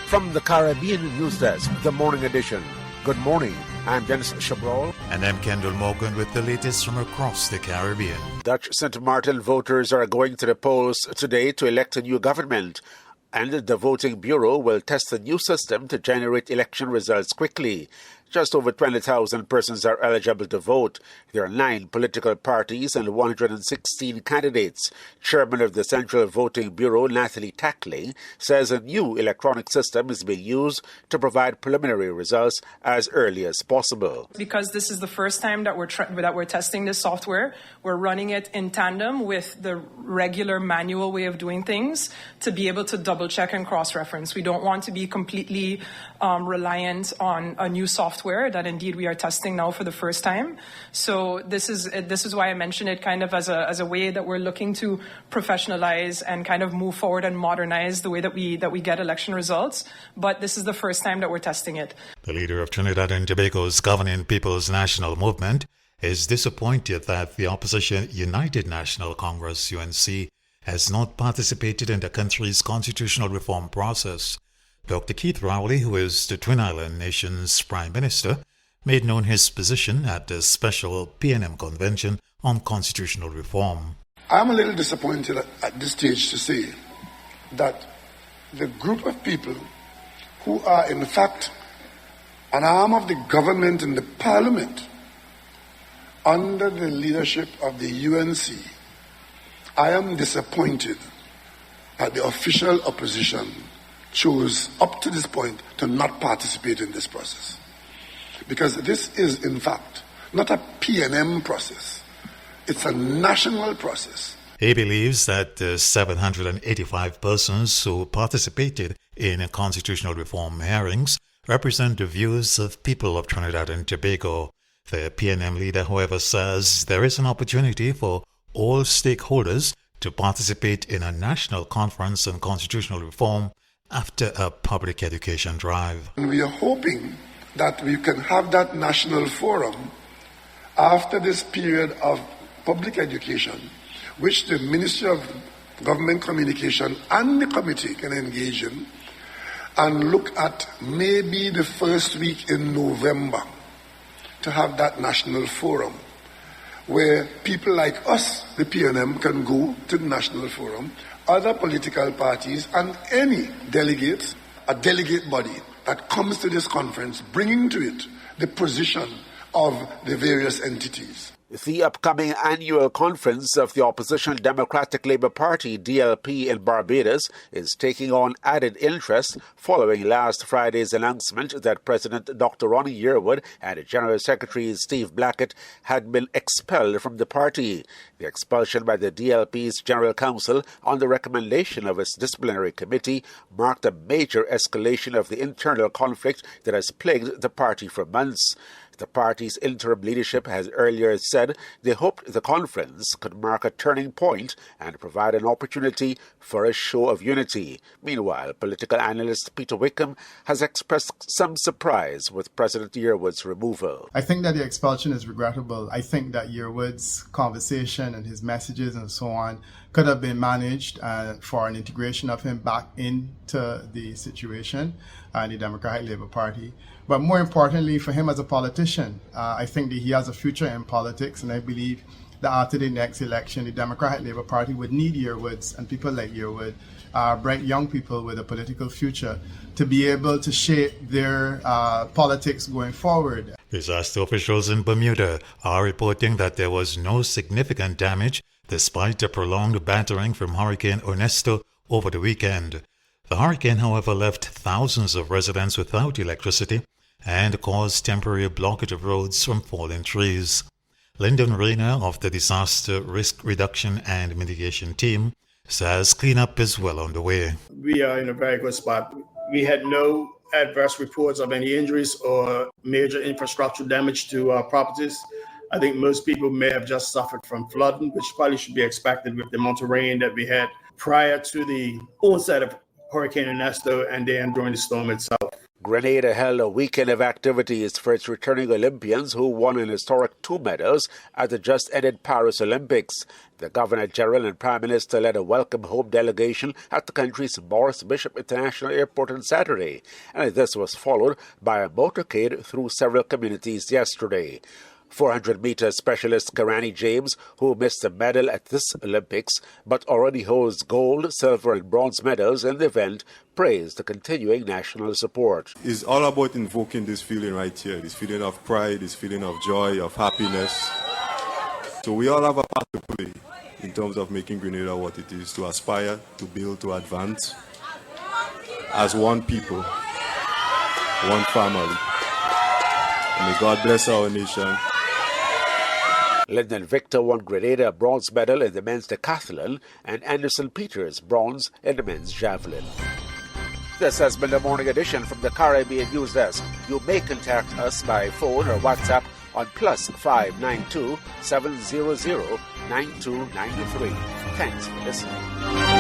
From the Caribbean News Desk, the morning edition. Good morning. I'm Denis Chabrol. And I'm Kendol Morgan with the latest from across the Caribbean. Dutch St. Martin voters are going to the polls today to elect a new government. And the voting bureau will test the new system to generate election results quickly. Just over 20,000 persons are eligible to vote. There are 9 political parties and 116 candidates. Chairman of the Central Voting Bureau, Natalie Tackling, says a new electronic system is being used to provide preliminary results as early as possible. Because this is the first time that we're testing this software, we're running it in tandem with the regular manual way of doing things to be able to double check and cross-reference. We don't want to be completely reliant on a new software that indeed we are testing now for the first time. So this is why I mention it kind of as a way that we're looking to professionalize and kind of move forward and modernize the way that we get election results. But this is the first time that we're testing it. The leader of Trinidad and Tobago's governing People's National Movement is disappointed that the opposition United National Congress, UNC, has not participated in the country's constitutional reform process. Dr. Keith Rowley, who is the Twin Island nation's Prime Minister, made known his position at the special PNM Convention on Constitutional Reform. I'm a little disappointed at this stage to say that the group of people who are in fact an arm of the government and the parliament under the leadership of the UNC, I am disappointed that the official opposition chose up to this point to not participate in this process. Because this is, in fact, not a PNM process. It's a national process. He believes that the 785 persons who participated in constitutional reform hearings represent the views of people of Trinidad and Tobago. The PNM leader, however, says there is an opportunity for all stakeholders to participate in a national conference on constitutional reform after a public education drive. And we are hoping that we can have that national forum after this period of public education, which the Ministry of Government Communication and the committee can engage in, and look at maybe the first week in November to have that national forum where people like us, the PNM, can go to the national forum, other political parties and any delegates, a delegate body that comes to this conference, bringing to it the position of the various entities. The upcoming annual conference of the opposition Democratic Labour Party, DLP, in Barbados is taking on added interest following last Friday's announcement that President Dr. Ronnie Yearwood and General Secretary Steve Blackett had been expelled from the party. The expulsion by the DLP's General Counsel on the recommendation of its disciplinary committee marked a major escalation of the internal conflict that has plagued the party for months. The party's interim leadership has earlier said they hoped the conference could mark a turning point and provide an opportunity for a show of unity. Meanwhile, political analyst Peter Wickham has expressed some surprise with President Yearwood's removal. I think that the expulsion is regrettable. I think that Yearwood's conversation and his messages and so on could have been managed for an integration of him back into the situation and the Democratic Labour Party. But more importantly, for him as a politician, I think that he has a future in politics, and I believe that after the next election, the Democratic Labour Party would need Yearwoods and people like Yearwood, bright young people with a political future, to be able to shape their politics going forward. Disaster officials in Bermuda are reporting that there was no significant damage despite a prolonged battering from Hurricane Ernesto over the weekend. The hurricane, however, left thousands of residents without electricity and caused temporary blockage of roads from fallen trees. Lyndon Rayner of the Disaster Risk Reduction and Mitigation Team says cleanup is well on the way. We are in a very good spot. We had no adverse reports of any injuries or major infrastructure damage to our properties. I think most people may have just suffered from flooding, which probably should be expected with the amount of rain that we had prior to the onset of Hurricane Ernesto and then during the storm itself. Grenada held a weekend of activities for its returning Olympians who won an historic 2 medals at the just-ended Paris Olympics. The Governor-General and Prime Minister led a welcome home delegation at the country's Morris Bishop International Airport on Saturday, and this was followed by a motorcade through several communities yesterday. 400-meter specialist Karani James, who missed a medal at this Olympics but already holds gold, silver and bronze medals in the event, praised the continuing national support. It's all about invoking this feeling right here, this feeling of pride, this feeling of joy, of happiness. So we all have a part to play in terms of making Grenada what it is, to aspire, to build, to advance as one people, one family. And may God bless our nation. Lyndon Victor won Grenada a bronze medal in the men's decathlon and Anderson Peters bronze in the men's javelin. This has been the morning edition from the Caribbean News Desk. You may contact us by phone or WhatsApp on +592 700 9293. Thanks for listening.